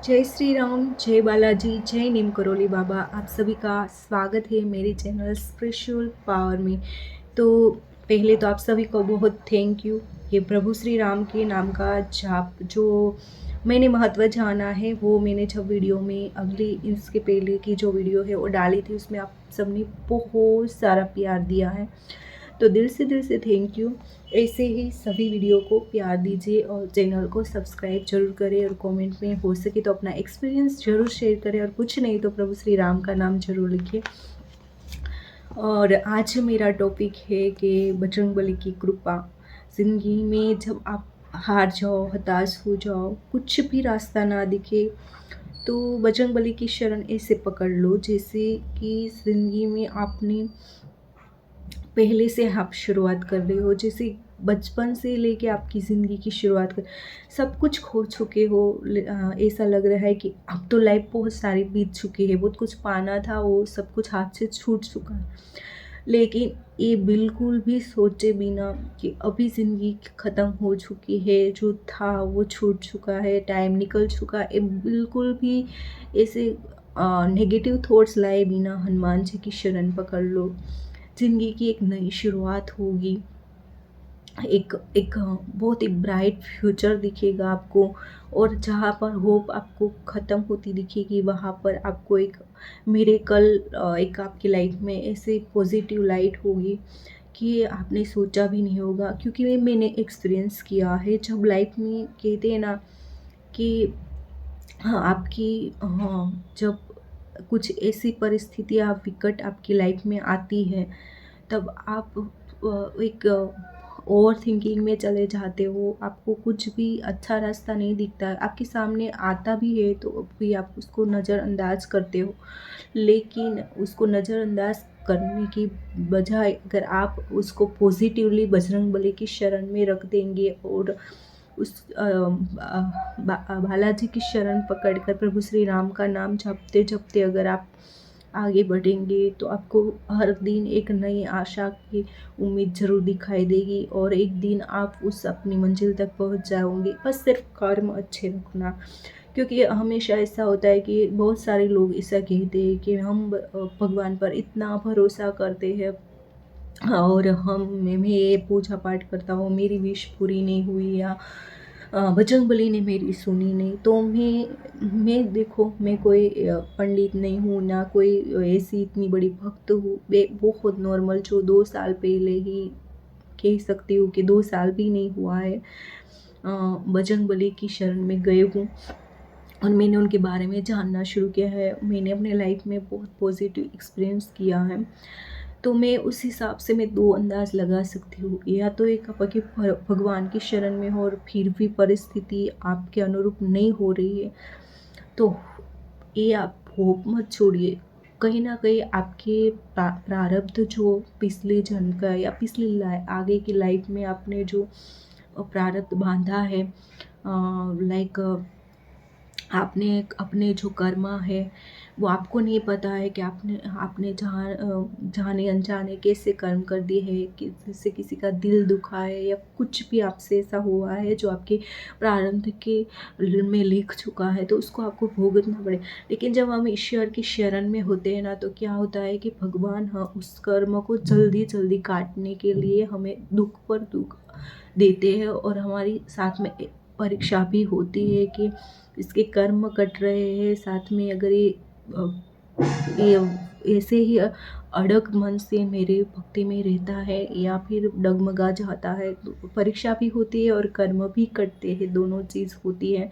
जय श्री राम, जय बालाजी, जय नीम करोली बाबा। आप सभी का स्वागत है मेरी चैनल स्पिरिचुअल पावर में। तो पहले तो आप सभी को बहुत थैंक यू। ये प्रभु श्री राम के नाम का जाप जो मैंने महत्व जाना है, वो मैंने जब वीडियो में अगली इसके पहले की जो वीडियो है वो डाली थी, उसमें आप सबने बहुत सारा प्यार दिया है। तो दिल से थैंक यू। ऐसे ही सभी वीडियो को प्यार दीजिए और चैनल को सब्सक्राइब जरूर करें और कमेंट में हो सके तो अपना एक्सपीरियंस जरूर शेयर करें, और कुछ नहीं तो प्रभु श्री राम का नाम जरूर लिखिए। और आज मेरा टॉपिक है कि बजरंगबली की कृपा। ज़िंदगी में जब आप हार जाओ, हताश हो जाओ, कुछ भी रास्ता ना दिखे, तो बजरंगबली की शरण ऐसे पकड़ लो जैसे कि ज़िंदगी में आपने पहले से आप शुरुआत कर रहे हो, जैसे बचपन से लेके आपकी ज़िंदगी की शुरुआत कर सब कुछ खो चुके हो। ऐसा लग रहा है कि अब तो लाइफ बहुत सारी बीत चुकी है, बहुत कुछ पाना था वो सब कुछ हाथ से छूट चुका है। लेकिन ये बिल्कुल भी सोचे बिना कि अभी ज़िंदगी ख़त्म हो चुकी है, जो था वो छूट चुका है, टाइम निकल चुका है, बिल्कुल भी ऐसे नेगेटिव थॉट्स लाए बिना हनुमान जी की शरण पकड़ लो। ज़िंदगी की एक नई शुरुआत होगी, एक एक बहुत ही ब्राइट फ्यूचर दिखेगा आपको। और जहाँ पर होप आपको ख़त्म होती दिखेगी, वहाँ पर आपको एक मिरेकल, एक आपकी लाइफ में ऐसे पॉजिटिव लाइट होगी कि आपने सोचा भी नहीं होगा। क्योंकि मैंने एक्सपीरियंस किया है, जब लाइफ में कहते हैं ना कि हाँ आपकी, हाँ जब कुछ ऐसी परिस्थितियाँ विकट आपकी लाइफ में आती है, तब आप एक ओवर थिंकिंग में चले जाते हो। आपको कुछ भी अच्छा रास्ता नहीं दिखता है, आपके सामने आता भी है तो भी आप उसको नज़रअंदाज करते हो। लेकिन उसको नज़रअंदाज करने की बजाय अगर आप उसको पॉजिटिवली बजरंगबली की शरण में रख देंगे और उस बालाजी की शरण पकड़कर प्रभु श्री राम का नाम जपते जपते अगर आप आगे बढ़ेंगे, तो आपको हर दिन एक नई आशा की उम्मीद ज़रूर दिखाई देगी और एक दिन आप उस अपनी मंजिल तक पहुंच जाओगे। बस सिर्फ कर्म अच्छे रखना। क्योंकि हमेशा ऐसा होता है कि बहुत सारे लोग ऐसा कहते हैं कि हम भगवान पर इतना भरोसा करते हैं और मैं ये पूजा पाठ करता हूँ, मेरी विश पूरी नहीं हुई, या बजरंगबली ने मेरी सुनी नहीं। तो मैं देखो, मैं कोई पंडित नहीं हूँ, ना कोई ऐसी इतनी बड़ी भक्त हूँ। मैं बहुत नॉर्मल जो 2 साल पहले ही कह सकती हूँ कि 2 साल भी नहीं हुआ है बजरंगबली की शरण में गए हूँ और मैंने उनके बारे में जानना शुरू किया है। मैंने अपने लाइफ में बहुत पॉजिटिव एक्सपीरियंस किया है। तो मैं उस हिसाब से मैं 2 अंदाज़ लगा सकती हूँ। या तो एक आपकी भगवान की शरण में हो और फिर भी परिस्थिति आपके अनुरूप नहीं हो रही है, तो ये आप होप मत छोड़िए। कहीं न कहीं आपके प्रारब्ध जो पिछले जन्म का या पिछली आगे की लाइफ में आपने जो प्रारब्ध बाँधा है, लाइक आपने अपने जो कर्मा है वो आपको नहीं पता है कि आपने आपने जाने अनजाने कैसे कर्म कर दिए हैं, कि जिससे किसी का दिल दुखा है या कुछ भी आपसे ऐसा हुआ है जो आपके प्रारब्ध के में लिख चुका है, तो उसको आपको भुगतना पड़े। लेकिन जब हम ईश्वर की शरण में होते हैं ना, तो क्या होता है कि भगवान उस कर्म को जल्दी जल्दी काटने के लिए हमें दुख पर दुख देते हैं और हमारी साथ में परीक्षा भी होती है कि इसके कर्म कट रहे हैं, साथ में अगर ये ऐसे ही अड़ग मन से मेरे भक्ति में रहता है या फिर डगमगा जाता है, तो परीक्षा भी होती है और कर्म भी कटते हैं, दोनों चीज़ होती है।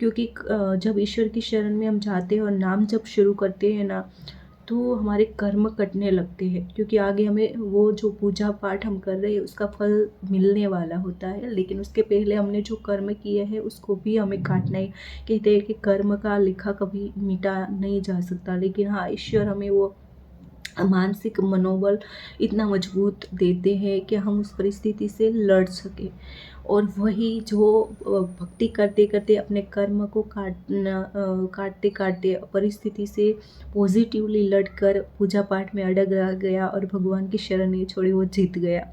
क्योंकि जब ईश्वर की शरण में हम जाते हैं और नाम जब शुरू करते हैं ना, तो हमारे कर्म कटने लगते हैं। क्योंकि आगे हमें वो जो पूजा पाठ हम कर रहे हैं उसका फल मिलने वाला होता है, लेकिन उसके पहले हमने जो कर्म किए हैं उसको भी हमें काटना ही। कहते हैं कि कर्म का लिखा कभी मिटा नहीं जा सकता, लेकिन हाँ ईश्वर हमें वो मानसिक मनोबल इतना मजबूत देते हैं कि हम उस परिस्थिति से लड़ सकें। और वही जो भक्ति करते करते अपने कर्म को काटते काटते परिस्थिति से पॉजिटिवली लड़कर पूजा पाठ में अड़ग रह गया और भगवान की शरण नहीं छोड़ी, वो जीत गया।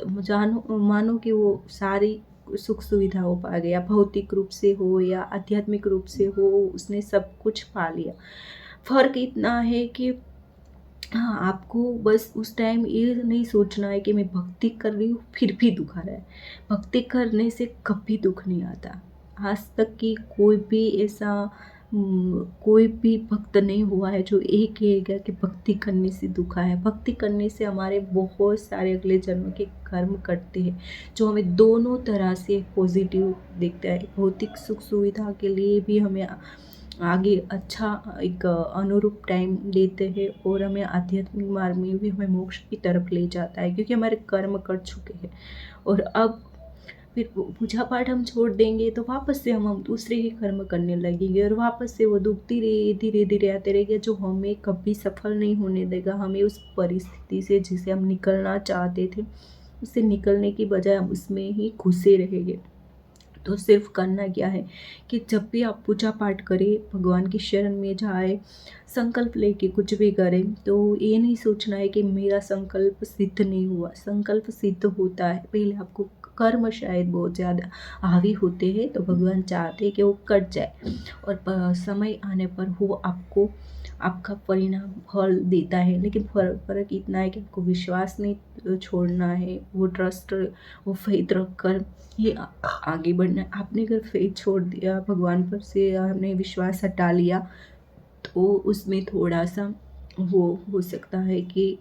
जानो मानो कि वो सारी सुख सुविधाओं पा गया, भौतिक रूप से हो या आध्यात्मिक रूप से हो, उसने सब कुछ पा लिया। फ़र्क इतना है कि हाँ, आपको बस उस टाइम ये नहीं सोचना है कि मैं भक्ति कर रही हूँ फिर भी दुख आ रहा है। भक्ति करने से कभी दुख नहीं आता। आज तक की कोई भी ऐसा कोई भी भक्त नहीं हुआ है जो ये कहेगा कि भक्ति करने से दुख आया है। भक्ति करने से हमारे बहुत सारे अगले जन्म के कर्म कटते हैं, जो हमें दोनों तरह से पॉजिटिव दिखता है। भौतिक सुख सुविधा के लिए भी हमें आगे अच्छा एक अनुरूप टाइम देते हैं, और हमें आध्यात्मिक मार्ग में भी हमें मोक्ष की तरफ ले जाता है, क्योंकि हमारे कर्म कट चुके हैं। और अब फिर पूजा पाठ हम छोड़ देंगे तो वापस से हम दूसरे ही कर्म करने लगेंगे, और वापस से वो दुख धीरे धीरे धीरे आते रहेगा, जो हमें कभी सफल नहीं होने देगा। हमें उस परिस्थिति से जिसे हम निकलना चाहते थे, उससे निकलने की बजाय हम उसमें ही घुसे रहेंगे। तो सिर्फ करना क्या है कि जब भी आप पूजा पाठ करें, भगवान की शरण में जाए, संकल्प लेके कुछ भी करें, तो ये नहीं सोचना है कि मेरा संकल्प सिद्ध नहीं हुआ। संकल्प सिद्ध होता है, पहले आपको कर्म शायद बहुत ज़्यादा हावी होते हैं, तो भगवान चाहते हैं कि वो कट जाए, और समय आने पर वो आपको आपका परिणाम फल देता है। लेकिन फ़र्क इतना है कि आपको विश्वास नहीं छोड़ना है, वो ट्रस्ट, वो फेथ रख कर ये आगे बढ़ना है। आपने अगर फेथ छोड़ दिया भगवान पर से, आपने विश्वास हटा लिया, तो उसमें थोड़ा सा वो हो सकता है कि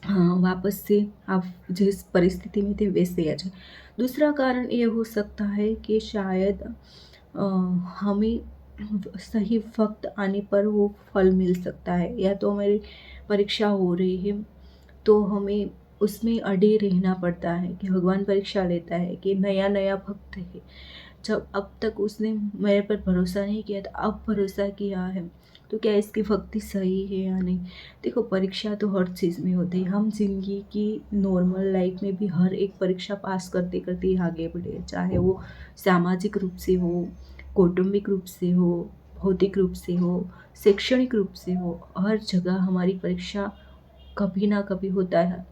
हाँ, वापस से आप जिस परिस्थिति में थे वैसे आ जाए। दूसरा कारण ये हो सकता है कि शायद हमें सही वक्त आने पर वो फल मिल सकता है, या तो हमारी परीक्षा हो रही है तो हमें उसमें अड़े रहना पड़ता है कि भगवान परीक्षा लेता है कि नया नया भक्त है, जब अब तक उसने मेरे पर भरोसा नहीं किया था, अब भरोसा किया है, तो क्या इसकी भक्ति सही है या नहीं। देखो, परीक्षा तो हर चीज़ में होती है। हम जिंदगी की नॉर्मल लाइफ में भी हर एक परीक्षा पास करते करते आगे बढ़े, चाहे वो सामाजिक रूप से हो, कौटुंबिक रूप से हो, भौतिक रूप से हो, शैक्षणिक रूप से हो, हर जगह हमारी परीक्षा कभी ना कभी होता है,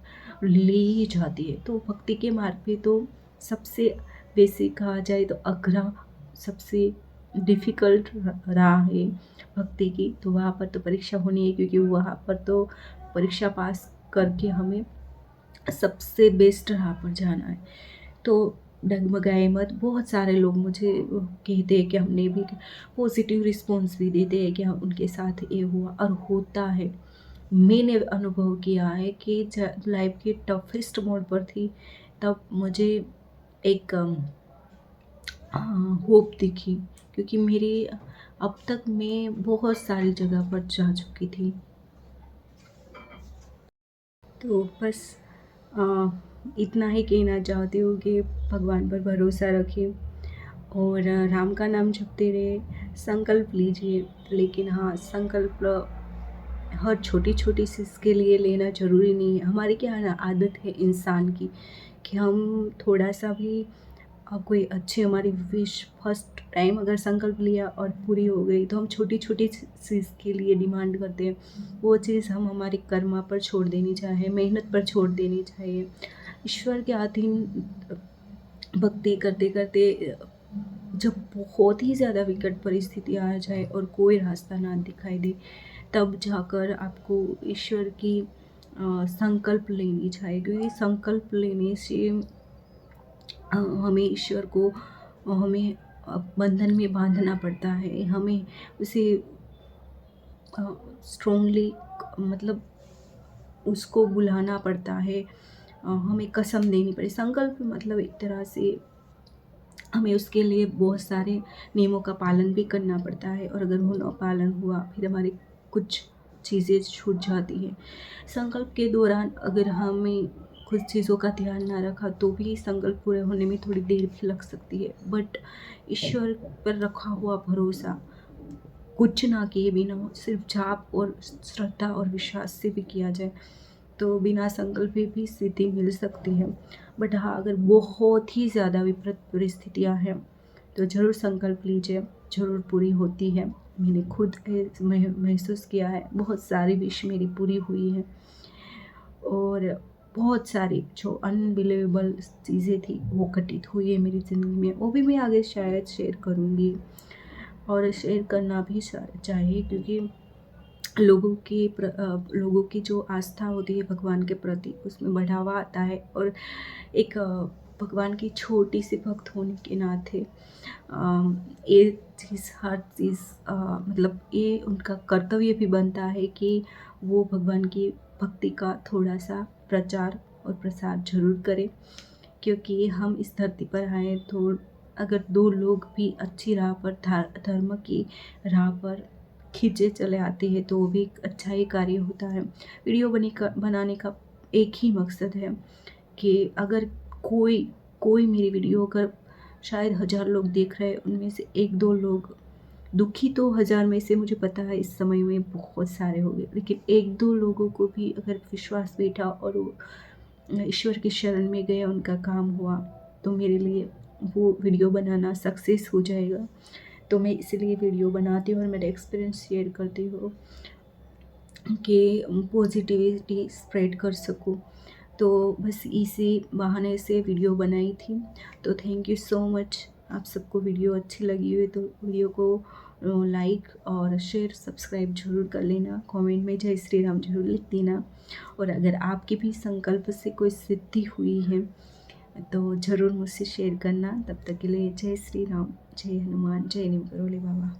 ले ही जाती है। तो भक्ति के मार्ग पे तो सबसे बेसिक कहा जाए तो अग्रा सबसे डिफ़िकल्ट राह है भक्ति की, तो वहाँ पर तो परीक्षा होनी है, क्योंकि वहाँ पर तो परीक्षा पास करके हमें सबसे बेस्ट राह पर जाना है। तो डगमगाए मत। बहुत सारे लोग मुझे कहते हैं कि हमने भी पॉजिटिव रिस्पॉन्स भी देते हैं कि हाँ, उनके साथ ये हुआ और होता है। मैंने अनुभव किया है कि जब लाइफ के टफेस्ट मोड पर थी, तब मुझे एक होप दिखी, क्योंकि मेरी अब तक मैं बहुत सारी जगह पर जा चुकी थी। तो बस अ, इतना ही कहना चाहती हूँ कि भगवान पर भरोसा रखें, और राम का नाम जपते रहे, संकल्प लीजिए। लेकिन हाँ, संकल्प हर छोटी छोटी चीज़ के लिए लेना ज़रूरी नहीं है। हमारी क्या है ना, आदत है इंसान की कि हम थोड़ा सा भी कोई अच्छी हमारी विश फर्स्ट टाइम अगर संकल्प लिया और पूरी हो गई, तो हम छोटी छोटी चीज़ के लिए डिमांड करते हैं। वो चीज़ हम हमारे कर्मा पर छोड़ देनी चाहिए, मेहनत पर छोड़ देनी चाहिए। ईश्वर के अधीन भक्ति करते करते जब बहुत ही ज़्यादा विकट परिस्थिति आ जाए और कोई रास्ता ना दिखाई दे, तब जाकर आपको ईश्वर की संकल्प लेनी चाहिए, क्योंकि संकल्प लेने से हमें ईश्वर को हमें बंधन में बांधना पड़ता है। हमें उसे स्ट्रोंगली मतलब उसको बुलाना पड़ता है, हमें कसम देनी पड़े। संकल्प मतलब एक तरह से हमें उसके लिए बहुत सारे नियमों का पालन भी करना पड़ता है, और अगर वो न पालन हुआ फिर हमारी कुछ चीज़ें छूट जाती हैं। संकल्प के दौरान अगर हमें कुछ चीज़ों का ध्यान ना रखा, तो भी संकल्प पूरे होने में थोड़ी देर भी लग सकती है। बट ईश्वर पर रखा हुआ भरोसा कुछ ना किए बिना सिर्फ जाप और श्रद्धा और विश्वास से भी किया जाए, तो बिना संकल्प भी सिद्धि मिल सकती है। बट हाँ, अगर बहुत ही ज़्यादा विपरीत परिस्थितियाँ हैं, तो ज़रूर संकल्प लीजिए, ज़रूर पूरी होती है। मैंने खुद महसूस किया है, बहुत सारी विश मेरी पूरी हुई है। और बहुत सारी जो अनबिलीवेबल चीज़ें थी वो घटित हुई है मेरी ज़िंदगी में, वो भी मैं आगे शायद शेयर करूँगी और शेयर करना भी चाहिए, क्योंकि लोगों की जो आस्था होती है भगवान के प्रति उसमें बढ़ावा आता है। और एक भगवान की छोटी सी भक्त होने के नाते ये चीज़ हर चीज़ मतलब ये उनका कर्तव्य भी बनता है कि वो भगवान की भक्ति का थोड़ा सा प्रचार और प्रसार ज़रूर करें, क्योंकि हम इस धरती पर आए तो अगर दो लोग भी अच्छी राह पर धर्म की राह पर खींचे चले आते हैं तो वो भी एक अच्छा ही कार्य होता है। वीडियो बनाने का एक ही मकसद है कि अगर कोई कोई मेरी वीडियो अगर शायद 1000 लोग देख रहे हैं, उनमें से 1-2 लोग दुखी, तो 1000 में से मुझे पता है इस समय में बहुत सारे हो गए, लेकिन 1-2 लोगों को भी अगर विश्वास बैठा और वो ईश्वर की शरण में गए, उनका काम हुआ, तो मेरे लिए वो वीडियो बनाना सक्सेस हो जाएगा। तो मैं इसीलिए वीडियो बनाती हूँ और मेरा एक्सपीरियंस शेयर करती हूँ कि पॉजिटिविटी स्प्रेड कर सकूँ। तो बस इसी बहाने से वीडियो बनाई थी। तो थैंक यू सो मच। आप सबको वीडियो अच्छी लगी हो तो वीडियो को लाइक और शेयर सब्सक्राइब ज़रूर कर लेना। कमेंट में जय श्री राम ज़रूर लिख देना। और अगर आपके भी संकल्प से कोई सिद्धि हुई है तो ज़रूर मुझसे शेयर करना। तब तक के लिए जय श्री राम, जय हनुमान, जय नीम करोली बाबा।